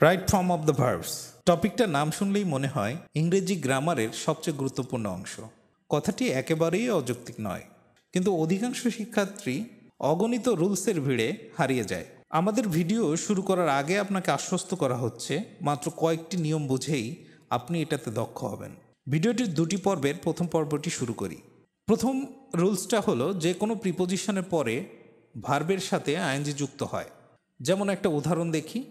Right form of the verbs টপিকটার নাম শুনলেই মনে হয় ইংরেজি গ্রামারের সবচেয়ে গুরুত্বপূর্ণ অংশ। কথাটি একেবারেই অযৌক্তিক নয়, কিন্তু অধিকাংশ শিক্ষার্থী অগণিত রুলসের ভিড়ে হারিয়ে যায়। আমাদের ভিডিও শুরু করার আগে আপনাকে আশ্বস্ত করা হচ্ছে মাত্র কয়েকটি নিয়ম বুঝেই আপনি এটাতে দক্ষ হবেন। ভিডিওটির দুটি পর্বের প্রথম পর্বটি শুরু করি। প্রথম রুলসটা হলো যে কোনো প্রিপোজিশনের পরে ভার্বের সাথে আইএনজি যুক্ত হয়। যেমন একটা উদাহরণ দেখি,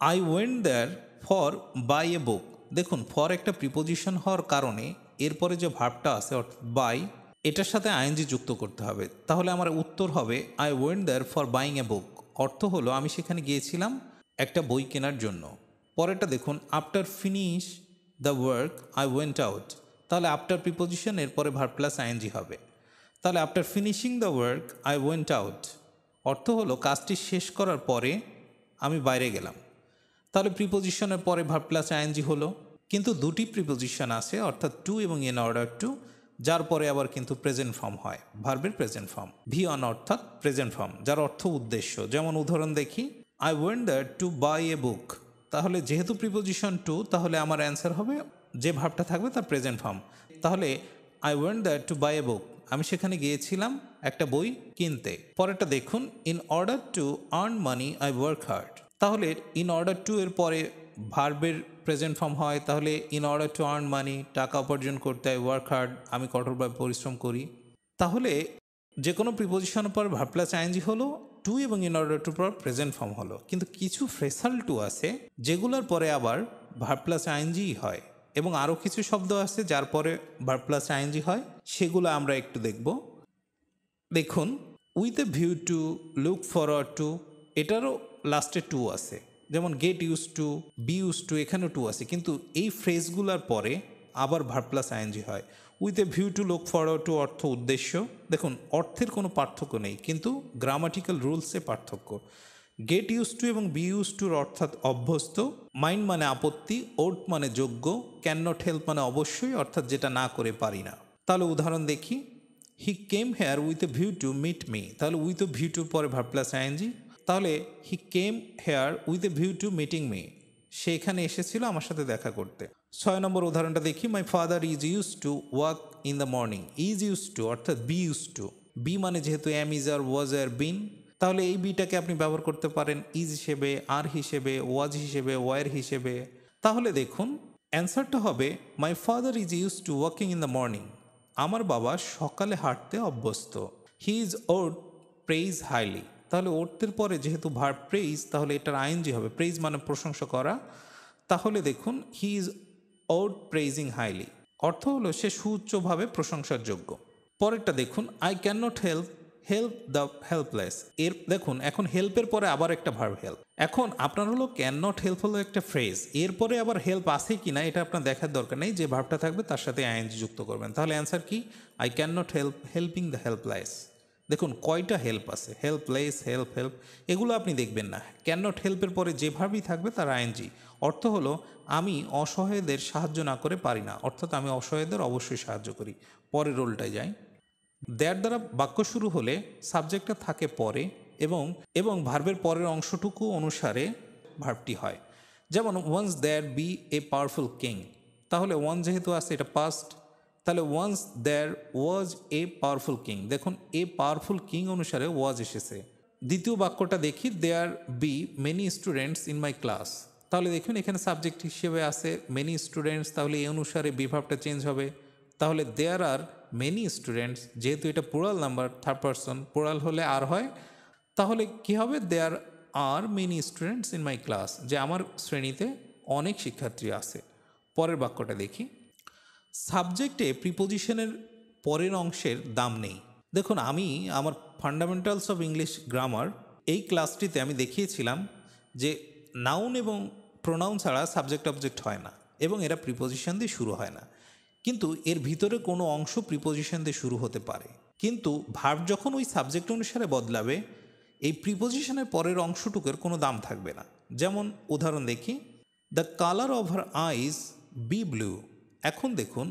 I went there for buy a book. দেখুন, ফর একটা প্রিপোজিশন হওয়ার কারণে এরপরে যে ভার্বটা আছে অর্থাৎ বাই, এটার সাথে আইএনজি যুক্ত করতে হবে। তাহলে আমার উত্তর হবে I went there for buying a book. অর্থ হলো আমি সেখানে গিয়েছিলাম একটা বই কেনার জন্য। পরেরটা দেখুন, after finish the work I went out. তাহলে আফটার প্রিপোজিশন এরপরে ভার্ব প্লাস আইএনজি হবে। তাহলে after finishing the work I went out অর্থ হলো কাজটি শেষ করার পরে আমি বাইরে গেলাম। তাহলে প্রিপোজিশনের পরে ভার্ব প্লাস আইএনজি হলো। কিন্তু দুটি প্রিপোজিশন আছে অর্থাৎ টু এবং ইন অর্ডার টু, যার পরে আবার কিন্তু প্রেজেন্ট ফর্ম হয়, ভার্বের প্রেজেন্ট ফর্ম ভি অন অর্থাৎ প্রেজেন্ট ফর্ম, যার অর্থ উদ্দেশ্য। যেমন উদাহরণ দেখি, I went there to buy a book. তাহলে যেহেতু প্রিপোজিশন টু, তাহলে আমার অ্যান্সার হবে যে ভার্বটা থাকবে তার প্রেজেন্ট ফর্ম। তাহলে I went there to buy a book, আমি সেখানে গিয়েছিলাম একটা বই কিনতে। পরেরটা দেখুন, in order to earn money I work hard. তাহলে ইন অর্ডার টু এর পরে ভার্বের প্রেজেন্ট ফর্ম হয়। তাহলে in order to earn money, টাকা উপার্জন করতে হয়, ওয়ার্ক হার্ড, আমি কঠোরভাবে পরিশ্রম করি। তাহলে যে কোনো প্রিপোজিশনের পর ভার্ব প্লাস আইএনজি হলো, টু এবং ইন অর্ডার টু পর প্রেজেন্ট ফর্ম হলো। কিন্তু কিছু ফ্রেসাল টু আছে যেগুলোর পরে আবার ভার্ব প্লাস আইএনজিই হয়, এবং আরও কিছু শব্দ আছে যার পরে ভার্ব প্লাস আইএনজি হয়, সেগুলো আমরা একটু দেখব। দেখুন, with a view to, look forward to, এটারও লাস্টে টু আছে। যেমন get use to, be use to, এখানেও টু আছে। কিন্তু এই ফ্রেজগুলোর পরে আবার ভার্ব প্লাস আইএনজি হয়। With a view to, look forward to অর্থ উদ্দেশ্য। দেখুন, অর্থের কোনো পার্থক্য নেই, কিন্তু গ্রামাটিক্যাল রুলসে পার্থক্য। গেট ইউজ টু এবং বি ইউজ টুর অর্থাৎ অভ্যস্ত, মাইন্ড মানে আপত্তি, ওট মানে যোগ্য, ক্যান নট হেল্প মানে অবশ্যই, অর্থাৎ যেটা না করে পারি না। তাহলে উদাহরণ দেখি, he came here with a view to meet me. তাহলে উইথ এ ভিউ টুর পরে ভার্ব প্লাস আইএনজি। তাহলে he came here with a view to meeting me, সে এখানে এসেছিল আমার সাথে দেখা করতে। 6 নম্বর উদাহরণটা দেখি, মাই father is use to walk in the morning. Is use two অর্থাৎ বি ইউজ টু, বি মানে যেহেতু এম, ইজ, আর, ওয়াজ, আর, বিন, তাহলে এই বিটাকে আপনি ব্যবহার করতে পারেন ইজ হিসেবে, আর হিসেবে, ওয়াজ হিসেবে, ওয়ার হিসেবে। তাহলে দেখুন অ্যান্সারটা হবে my father is use to walking in the morning. আমার বাবা সকালে হাঁটতে অভ্যস্ত। He is worth praise highly. তাহলে ওর্থের পরে যেহেতু ভার্ব প্রেইজ, তাহলে এটার আইএনজি হবে। প্রেইজ মানে প্রশংসা করা। তাহলে দেখুন, he is worth praising highly অর্থ হলো সে সুউচ্চভাবে প্রশংসার যোগ্য। পরেরটা দেখুন, I can not help the helpless. এর দেখুন, এখন হেল্পের পরে আবার একটা ভার্ব হেল্প। এখন আপনার হলো ক্যান নট হেল্প হলো একটা ফ্রেজ, এরপরে আবার হেল্প আছে কি না এটা আপনার দেখার দরকার নেই, যে ভার্বটা থাকবে তার সাথে আইএনজি যুক্ত করবেন। তাহলে অ্যান্সার কি, I can not helping the helpless. দেখুন কয়টা হেল্প আছে, হেল্পলেস, হেল্প, এগুলো আপনি দেখবেন না। ক্যান নট হেল্পের পরে যে ভার্বই থাকবে তার আইএনজি। অর্থ হলো আমি অসহায়দের সাহায্য না করে পারি না, অর্থাৎ আমি অসহায়দের অবশ্যই সাহায্য করি। পরের রোলটায় যাই। দেয়ার দ্বারা বাক্য শুরু হলে সাবজেক্টটা থাকে পরে, এবং ভার্বের পরের অংশটুকু অনুসারে ভার্বটি হয়। যেমন once there be a powerful king. তাহলে ওয়ান যেহেতু আছে এটা পাস্ট, তাহলে once there was a powerful king. দেখুন এ পাওয়ারফুল কিং অনুসারে ওয়াজ এসেছে। দ্বিতীয় বাক্যটা দেখি, there be many students in my class. তাহলে দেখুন এখানে সাবজেক্ট হিসেবে আছে মেনি স্টুডেন্টস, তাহলে এই অনুসারে বি ভার্বটা চেঞ্জ হবে। তাহলে দেয়ার আর মেনি স্টুডেন্টস, যেহেতু এটা plural number, third person, plural হলে আর হয়, তাহলে কি হবে, there are many students in my class, যে আমার শ্রেণীতে অনেক শিক্ষার্থী আছে। পরের বাক্যটা দেখি, সাবজেক্টে প্রিপোজিশনের পরের অংশের দাম নেই। দেখুন আমি আমার ফান্ডামেন্টালস অফ ইংলিশ গ্রামার এই ক্লাসটিতে আমি দেখিয়েছিলাম যে নাউন এবং প্রোনাউন ছাড়া সাবজেক্ট অবজেক্ট হয় না, এবং এরা প্রিপোজিশন দিয়ে শুরু হয় না। কিন্তু এর ভিতরে কোনো অংশ প্রিপোজিশন দিয়ে শুরু হতে পারে, কিন্তু ভার্ব যখন ওই সাবজেক্ট অনুসারে বদলাবে, এই প্রিপোজিশনের পরের অংশটুকুর কোনো দাম থাকবে না। যেমন উদাহরণ দেখি, the colour of her eyes be blue. এখন দেখুন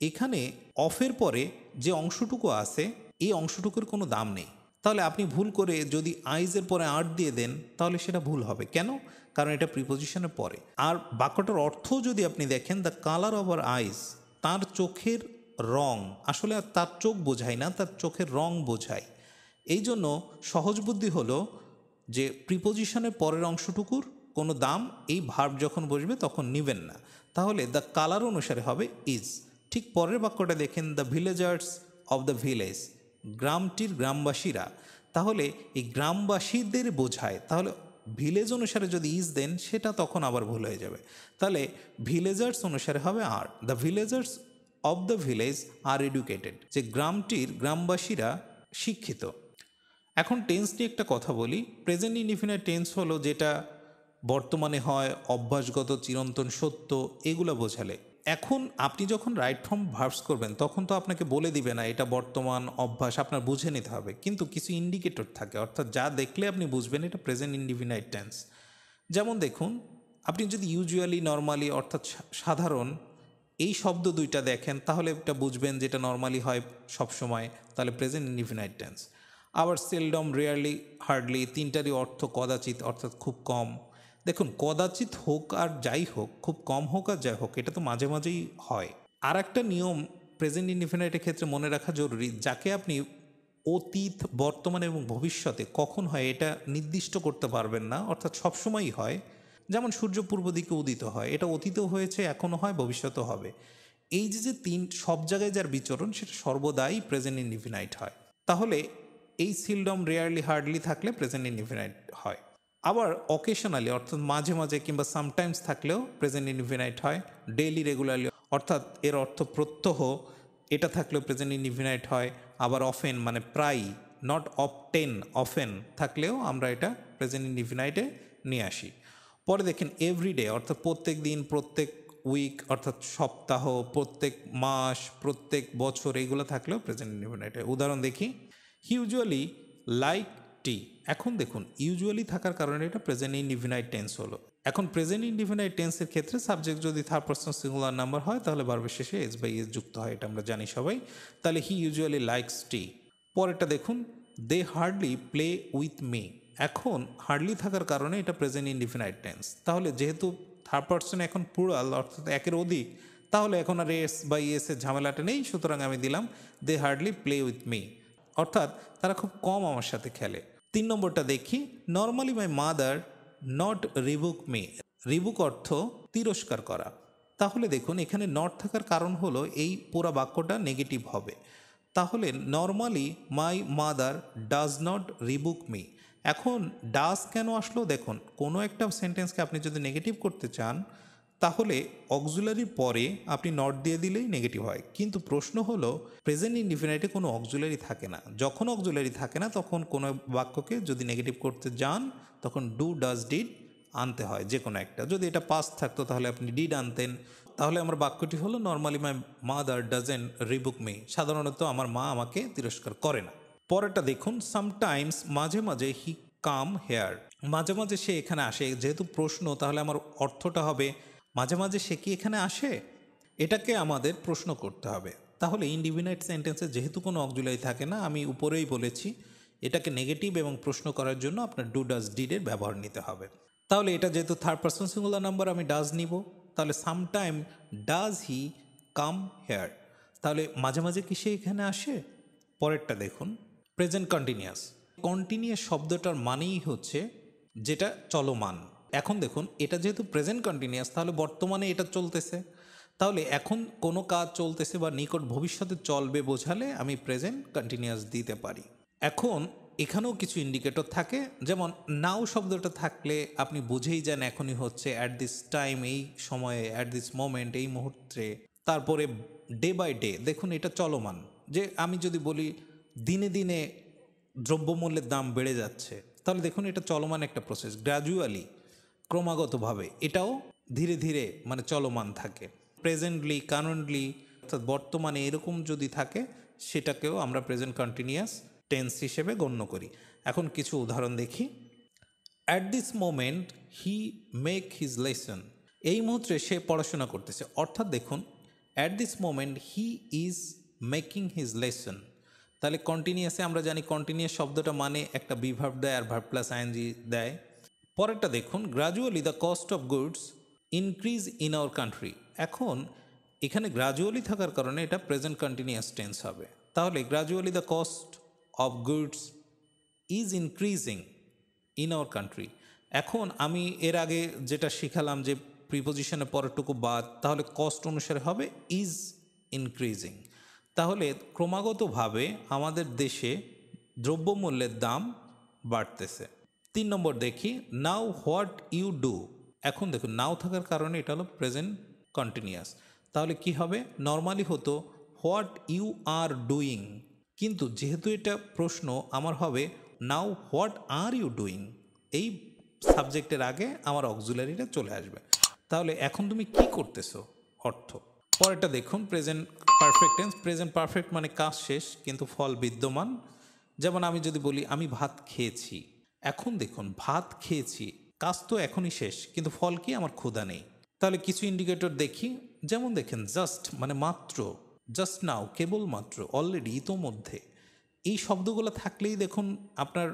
এখানে অফের পরে যে অংশটুকু আছে এই অংশটুকুর কোনো দাম নেই, তাহলে আপনি ভুল করে যদি আইজের পরে আর্ট দিয়ে দেন তাহলে সেটা ভুল হবে। কেন? কারণ এটা প্রিপোজিশনের পরে। আর বাক্যটার অর্থ যদি আপনি দেখেন, দ্য কালার অফ আর আইজ, তার চোখের রং, আসলে তার চোখ বোঝায় না, তার চোখের রং বোঝায়। এই জন্য সহজ বুদ্ধি হলো যে প্রিপোজিশনের পরের অংশটুকুর কোনো দাম এই ভার্ব যখন বসবে তখন নেবেন না। তাহলে দ্য কালার অনুসারে হবে ইজ। ঠিক পরের বাক্যটা দেখেন, the villagers of the village, গ্রামটির গ্রামবাসীরা। তাহলে এই গ্রামবাসীদের বোঝায়, তাহলে ভিলেজ অনুসারে যদি ইজ দেন সেটা তখন আবার ভুল হয়ে যাবে। তাহলে ভিলেজার্স অনুসারে হবে are, the villagers of the village are educated, যে গ্রামটির গ্রামবাসীরা শিক্ষিত। এখন টেন্স নিয়ে একটা কথা বলি। প্রেজেন্ট ইনডিফিনিট টেন্স হলো যেটা বর্তমানে হয়, অভ্যাসগত, চিরন্তন সত্য, এগুলো বোঝালে। এখন আপনি যখন রাইট ফর্ম ভার্বস করবেন তখন তো আপনাকে বলে দিবে না এটা বর্তমান, অভ্যাস, আপনার বুঝে নিতে হবে। কিন্তু কিছু ইন্ডিকেটর থাকে, অর্থাৎ যা দেখলে আপনি বুঝবেন এটা প্রেজেন্ট ইনডিফিনিট টেন্স। যেমন দেখুন, আপনি যদি ইউজুয়ালি, নর্মালি অর্থাৎ সাধারণ এই শব্দ দুইটা দেখেন তাহলে এটা বুঝবেন যেটা নর্মালি হয় সবসময়, তাহলে প্রেজেন্ট ইনডিফিনিট টেন্স। আবার সেলডম, রেয়ারলি, হার্ডলি, তিনটারই অর্থ কদাচিৎ, অর্থাৎ খুব কম। দেখুন, কদাচিৎ হোক আর যাই হোক, খুব কম হোক আর যাই হোক, এটা তো মাঝে মাঝেই হয়। আর একটা নিয়ম প্রেজেন্ট ইনডিফিনিটের ক্ষেত্রে মনে রাখা জরুরি, যাকে আপনি অতীত, বর্তমান এবং ভবিষ্যতে কখন হয় এটা নির্দিষ্ট করতে পারবেন না, অর্থাৎ সবসময়ই হয়। যেমন সূর্য পূর্ব দিকে উদিত হয়, এটা অতীতেও হয়েছে, এখনও হয়, ভবিষ্যতেও হবে। এই যে তিন সব জায়গায় যার বিচরণ, সেটা সর্বদাই প্রেজেন্ট ইনডিফিনাইট হয়। তাহলে এই সিলডম, রেয়ারলি, হার্ডলি থাকলে প্রেজেন্ট ইনডিফিনাইট হয়। আবার অকেশনালি অর্থাৎ মাঝে মাঝে কিংবা সামটাইমস থাকলেও প্রেজেন্ট ইনডিফিনাইট হয়। ডেইলি, রেগুলারলি অর্থাৎ এর অর্থ প্রত্যহ, এটা থাকলেও প্রেজেন্ট ইনডিফিনাইট হয়। আবার অফেন মানে প্রায়, নট অফটেন, অফেন থাকলেও আমরা এটা প্রেজেন্ট ইনডিফিনাইটে নিয়ে আসি। পরে দেখেন এভরিডে অর্থাৎ প্রত্যেক দিন, প্রত্যেক উইক অর্থাৎ সপ্তাহ, প্রত্যেক মাস, প্রত্যেক বছর, এইগুলো থাকলেও প্রেজেন্ট ইনডিফিনাইটে। উদাহরণ দেখি, ইউজুয়ালি লাইক টি। এখন দেখুন, ইউজুয়ালি থাকার কারণে এটা প্রেজেন্ট ইনডিফিনাইট টেন্স হলো। এখন প্রেজেন্ট ইনডিফিনাইট টেন্সের ক্ষেত্রে সাবজেক্ট যদি থার্ড পারসন সিঙ্গুলার নাম্বার হয় তাহলে ভার্বের শেষে এস বাই এস যুক্ত হয়, এটা আমরা জানি সবাই। তাহলে হি ইউজুয়ালি লাইকস টি। পরেরটা দেখুন, দে হার্ডলি প্লে উইথ মি। এখন হার্ডলি থাকার কারণে এটা প্রেজেন্ট ইনডিফিনাইট টেন্স। তাহলে যেহেতু থার্ড পারসন এখন প্লুরাল অর্থাৎ একের অধিক, তাহলে এখন আর এস বাই এস এর ঝামেলাটা নেই, সুতরাং আমি দিলাম দে হার্ডলি প্লে উইথ মি, অর্থাৎ তারা খুব কম আমার সাথে খেলে। 3 নম্বরটা দেখি, normally my mother not Reebok me. Reebok অর্থ তিরস্কার করা। তাহলে দেখুন, এখানে নট থাকার কারণ হলো এই পুরো বাক্যটা নেগেটিভ হবে। তাহলে normally my mother does not Reebok me. এখন ডাজ কেন আসলো? দেখুন, কোনো একটা সেন্টেন্সকে আপনি যদি নেগেটিভ করতে চান তাহলে অক্সিলারির পরে আপনি নট দিয়ে দিলেই নেগেটিভ হয়। কিন্তু প্রশ্ন হলো প্রেজেন্ট ইনডিফিনাইটে কোনো অক্সিলারি থাকে না। যখন অক্সিলারি থাকে না তখন কোনো বাক্যকে যদি নেগেটিভ করতে যান তখন ডু, ডাজ, ডিড আনতে হয় যে কোনো একটা। যদি এটা পাস্ট থাকতো তাহলে আপনি ডিড আনতেন। তাহলে আমার বাক্যটি হলো normally my mother doesn't Reebok me. সাধারণত আমার মা আমাকে তিরস্কার করে না। পরেরটা দেখুন, সামটাইমস মাঝে মাঝে হি কাম হেয়ার। মাঝে মাঝে সে এখানে আসে। যেহেতু প্রশ্ন, তাহলে আমার অর্থটা হবে মাঝে মাঝে সে কি এখানে আসে? এটাকে আমাদের প্রশ্ন করতে হবে। তাহলে ইনডিফিনাইট সেন্টেন্সে যেহেতু কোনো অক্সিলারি থাকে না, আমি উপরেই বলেছি এটাকে নেগেটিভ এবং প্রশ্ন করার জন্য আপনার ডু, ডাজ, ডিডের ব্যবহার নিতে হবে। তাহলে এটা যেহেতু থার্ড পারসন সিঙ্গুলার নাম্বার, আমি ডাজ নিব। তাহলে sometime does he come here. তাহলে মাঝে মাঝে কি সে এখানে আসে? পরেরটা দেখুন, প্রেজেন্ট কন্টিনিউয়াস। কন্টিনিউয়াস শব্দটার মানেই হচ্ছে যেটা চলমান। এখন দেখুন, এটা যেহেতু প্রেজেন্ট কন্টিনিউয়াস তাহলে বর্তমানে এটা চলতেছে। তাহলে এখন কোনো কাজ চলতেছে বা নিকট ভবিষ্যতে চলবে বোঝালে আমি প্রেজেন্ট কন্টিনিউয়াস দিতে পারি। এখন এখানেও কিছু ইন্ডিকেটর থাকে, যেমন নাও শব্দটা থাকলে আপনি বুঝেই যান এখনই হচ্ছে, অ্যাট দিস টাইম, এই সময়ে, অ্যাট দিস মোমেন্ট, এই মুহূর্তে। তারপরে ডে বাই ডে, দেখুন এটা চলমান। যে আমি যদি বলি দিনে দিনে দ্রব্যমূল্যের দাম বেড়ে যাচ্ছে, তাহলে দেখুন এটা চলমান একটা প্রসেস, গ্র্যাজুয়ালি, ক্রমাগতভাবে, এটাও ধীরে ধীরে মানে চলমান থাকে। প্রেজেন্টলি, কারেন্টলি অর্থাৎ বর্তমানে, এরকম যদি থাকে সেটাকেও আমরা প্রেজেন্ট কন্টিনিউয়াস টেন্স হিসেবে গণ্য করি। এখন কিছু উদাহরণ দেখি। At this moment he make his lesson. এই মুহূর্তে সে পড়াশোনা করতেছে, অর্থাৎ দেখুন at this moment he is making his lesson. তাহলে কন্টিনিউয়াসে আমরা জানি কন্টিনিউয়াস শব্দটা মানে একটা বিভার্ব দেয় আর ভার্ব প্লাস আইএনজি দেয়। পরেরটা দেখুন, gradually the cost of goods increase in our country. এখন এখানে গ্র্যাজুয়ালি থাকার কারণে এটা প্রেজেন্ট কন্টিনিউয়াস টেন্স হবে। তাহলে gradually the cost of goods is increasing in our country. এখন আমি এর আগে যেটা শিখালাম যে প্রিপোজিশনের পরেরটুকু বাদ, তাহলে কস্ট অনুসারে হবে ইজ ইনক্রিজিং। তাহলে ক্রমাগতভাবে আমাদের দেশে দ্রব্যমূল্যের দাম বাড়তেছে। 3 নম্বর দেখি, নাও হোয়াট ইউ ডু। এখন দেখুন নাও থাকার কারণে এটা হলো প্রেজেন্ট কন্টিনিউয়াস। তাহলে কি হবে, নর্মালি হতো হোয়াট ইউ আর ডুইং, কিন্তু যেহেতু এটা প্রশ্ন আমার হবে now what are you doing. এই সাবজেক্টের আগে আমার অক্সিলারিটা চলে আসবে। তাহলে এখন তুমি কি করতেছো অর্থ। পরেরটা দেখুন, present perfect tense. Present perfect মানে কাজ শেষ কিন্তু ফল বিদ্যমান। যেমন আমি যদি বলি আমি ভাত খেয়েছি, এখন দেখুন ভাত খেয়েছি, কাজ তো এখনই শেষ কিন্তু ফল কি, আমার ক্ষুধা নেই। তাহলে কিছু ইন্ডিকেটর দেখি, যেমন দেখেন জাস্ট মানে মাত্র, জাস্ট নাও কেবলমাত্র, অলরেডি ইতোমধ্যে। এই শব্দগুলো থাকলেই দেখুন আপনার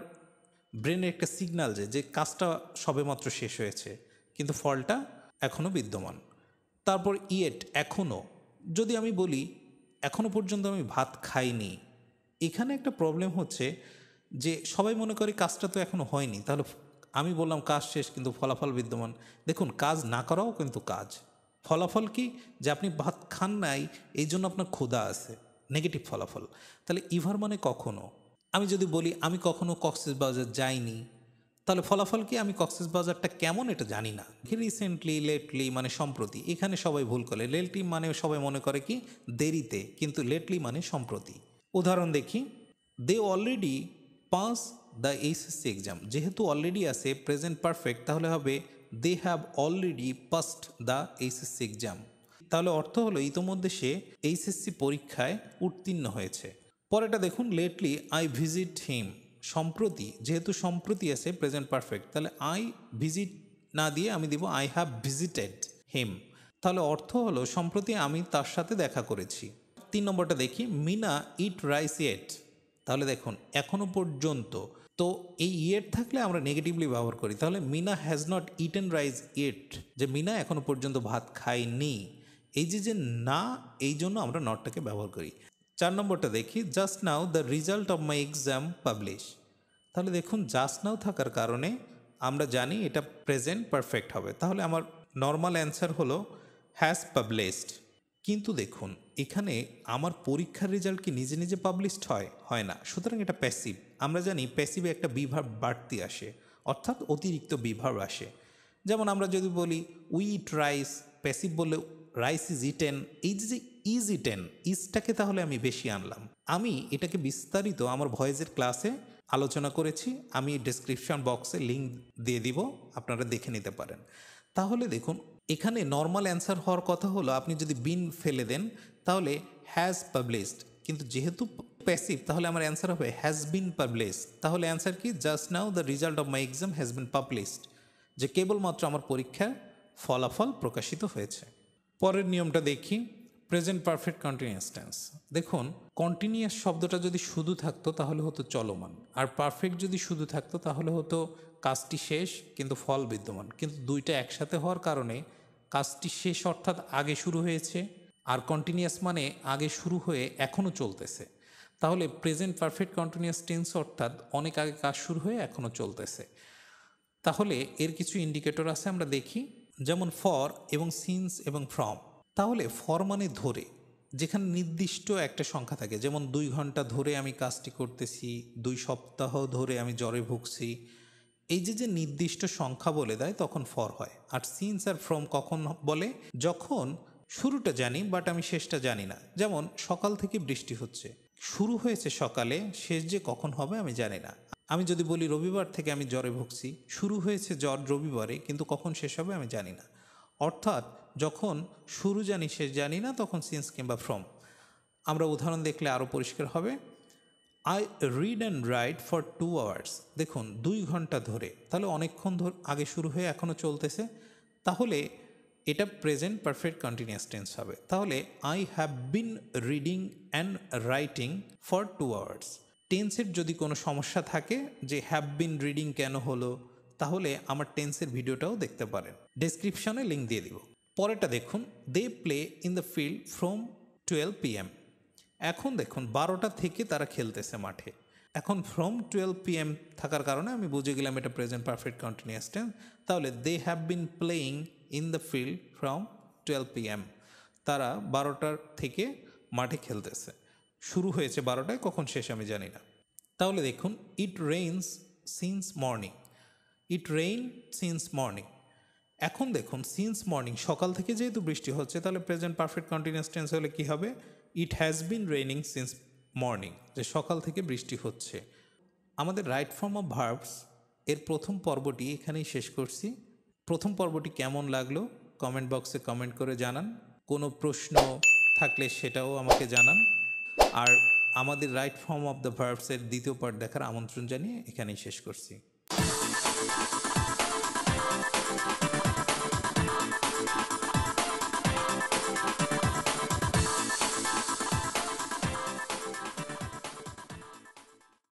ব্রেনের একটা সিগন্যাল যে কাজটা সবেমাত্র শেষ হয়েছে কিন্তু ফলটা এখনও বিদ্যমান। তারপর ইয়েট এখনও, যদি আমি বলি এখনও পর্যন্ত আমি ভাত খাইনি, এখানে একটা প্রবলেম হচ্ছে যে সবাই মনে করে কাজটা তো এখনও হয়নি, তাহলে আমি বললাম কাজ শেষ কিন্তু ফলাফল বিদ্যমান। দেখুন কাজ না করাও কিন্তু কাজ। ফলাফল কি, যে আপনি ভাত খান নাই এই জন্য আপনার ক্ষুধা আছে, নেগেটিভ ফলাফল। তাহলে ইভার মানে কখনো। আমি যদি বলি আমি কখনো কক্সবাজার যাইনি, তাহলে ফলাফল কি, আমি কক্সবাজারটা কেমন এটা জানি না। রিসেন্টলি, লেটলি মানে সম্প্রতি, এখানে সবাই ভুল করে। লেটলি মানে সবাই মনে করে কি দেরিতে, কিন্তু লেটলি মানে সম্প্রতি। উদাহরণ দেখি, they already pass the HSC exam. যেহেতু অলরেডি আছে প্রেজেন্ট পারফেক্ট, তাহলে হবে they have already passed the HSC exam. তাহলে অর্থ হলো ইতোমধ্যে সে এইচএসসি পরীক্ষায় উত্তীর্ণ হয়েছে। পরেটা দেখুন, লেটলি আই ভিজিট হিম। সম্প্রতি, যেহেতু সম্প্রতি আছে প্রেজেন্ট পারফেক্ট, তাহলে আই ভিজিট না দিয়ে আমি দিব আই হ্যাভ ভিজিটেড হিম। তাহলে অর্থ হলো সম্প্রতি আমি তার সাথে দেখা করেছি। 3 নম্বরটা দেখি, মিনা ইট রাইস ইয়েট। তাহলে দেখুন এখনো পর্যন্ত, তো এই ইয়েট থাকলে আমরা নেগেটিভলি ব্যবহার করি। তাহলে Meena has not eaten rice yet, যে মিনা এখনো পর্যন্ত ভাত খায়নি। এই যে না, এই জন্য আমরা নটটাকে ব্যবহার করি। 4 নম্বরটা দেখি, just now the result of my exam publish. তাহলে দেখুন জাস্ট নাও থাকার কারণে আমরা জানি এটা প্রেজেন্ট পারফেক্ট হবে। তাহলে আমার নর্মাল অ্যান্সার হলো হ্যাজ পাবলিশড। কিন্তু দেখুন এখানে আমার পরীক্ষার রেজাল্ট কি নিজে নিজে পাবলিশড হয় না, সুতরাং এটা প্যাসিভ। আমরা জানি প্যাসিভে একটা বিভার্ব বাড়তি আসে, অর্থাৎ অতিরিক্ত বিভার্ব আসে। যেমন আমরা যদি বলি উই ইট রাইস, প্যাসিভ বললে রাইস ইজ ইটেন। এই যে ইজ ইটেন, ইজটাকে তাহলে আমি বেশি আনলাম। আমি এটাকে বিস্তারিত আমার ভয়েসের ক্লাসে আলোচনা করেছি, আমি ডেসক্রিপশন বক্সে লিঙ্ক দিয়ে দিব, আপনারা দেখে নিতে পারেন। তাহলে দেখুন এখানে নর্মাল অ্যান্সার হওয়ার কথা হলো আপনি যদি বিন ফেলে দেন তাহলে হ্যাজ পাবলিশড, কিন্তু যেহেতু প্যাসিভ তাহলে আমার অ্যান্সার হবে হ্যাজ বিন পাবলিশড। তাহলে অ্যান্সার কি, just now the result of my exam has been published, যে কেবলমাত্র আমার পরীক্ষার ফলাফল প্রকাশিত হয়েছে। পরের নিয়মটা দেখি, প্রেজেন্ট পারফেক্ট কন্টিনিউয়াস টেন্স। দেখুন কন্টিনিউয়াস শব্দটা যদি শুধু থাকতো তাহলে হতো চলমান, আর পারফেক্ট যদি শুধু থাকতো তাহলে হতো কাজটি শেষ কিন্তু ফল বিদ্যমান। কিন্তু দুইটা একসাথে হওয়ার কারণে কাজটি শেষ অর্থাৎ আগে শুরু হয়েছে, আর কন্টিনিউয়াস মানে আগে শুরু হয়ে এখনও চলতেছে। তাহলে প্রেজেন্ট পারফেক্ট কন্টিনিউয়াস টেন্স অর্থাৎ অনেক আগে কাজ শুরু হয়ে এখনও চলতেছে। তাহলে এর কিছু ইন্ডিকেটর আছে, আমরা দেখি। যেমন ফর এবং সিন্স এবং ফ্রম। তাহলে ফর মানে ধরে, যেখানে নির্দিষ্ট একটা সংখ্যা থাকে, যেমন 2 ঘন্টা ধরে আমি কাজটি করতেছি, 2 সপ্তাহ ধরে আমি জ্বরে ভুগছি। এই যে নির্দিষ্ট সংখ্যা বলে দেয় তখন ফর হয়। আর সিন্স আর ফ্রম কখন বলে, যখন শুরুটা জানি বাট আমি শেষটা জানি না। যেমন সকাল থেকে বৃষ্টি হচ্ছে, শুরু হয়েছে সকালে, শেষ যে কখন হবে আমি জানি না। আমি যদি বলি রবিবার থেকে আমি জ্বরে ভুগছি, শুরু হয়েছে জ্বর রবিবারে কিন্তু কখন শেষ হবে আমি জানি না। অর্থাৎ যখন শুরু জানি শেষ জানি না তখন সিন্স কিংবা ফ্রম। আমরা উদাহরণ দেখলে আরও পরিষ্কার হবে। I read and right for 2 hours. দেখুন 2 ঘন্টা ধরে, তাহলে অনেকক্ষণ আগে শুরু হয়ে এখনও চলতেছে। তাহলে এটা প্রেজেন্ট পারফেক্ট কন্টিনিউয়াস টেন্স হবে। তাহলে I have been reading and writing for 2 hours. টেন্সের যদি কোনো সমস্যা থাকে যে হ্যাভ বিন রিডিং কেন হলো, তাহলে আমার টেন্সের ভিডিওটাও দেখতে পারেন, ডেসক্রিপশনে লিঙ্ক দিয়ে দিব। পরেরটা দেখুন, they play in the field from 12 PM। এখন দেখুন 12টা থেকে তারা খেলতেছে মাঠে। এখন ফ্রম 12 PM থাকার কারণে আমি বুঝে গেলাম এটা প্রেজেন্ট পারফেক্ট কন্টিনিউয়াস টেন্স। তাহলে they have been playing in the field from 12 PM। তারা 12টার থেকে মাঠে খেলতেছে। শুরু হয়েছে 12টায়, কখন শেষ আমি জানি না। তাহলে দেখুন, it rains since morning. It rain since morning. এখন দেখুন সিন্স মর্নিং, সকাল থেকে যেহেতু বৃষ্টি হচ্ছে, তাহলে প্রেজেন্ট পারফেক্ট কন্টিনিউয়াস টেন্স হলে কী হবে? It has been raining since morning, যে সকাল থেকে বৃষ্টি হচ্ছে। আমাদের রাইট ফর্ম অফ ভার্বস এর প্রথম পর্বটি এখানেই শেষ করছি। প্রথম পর্বটি কেমন লাগলো কমেন্ট বক্সে কমেন্ট করে জানান। কোনো প্রশ্ন থাকলে সেটাও আমাকে জানান। আর আমাদের রাইট ফর্ম অফ দ্য ভার্বসের দ্বিতীয় পার্ট দেখার আমন্ত্রণ জানিয়ে এখানেই শেষ করছি।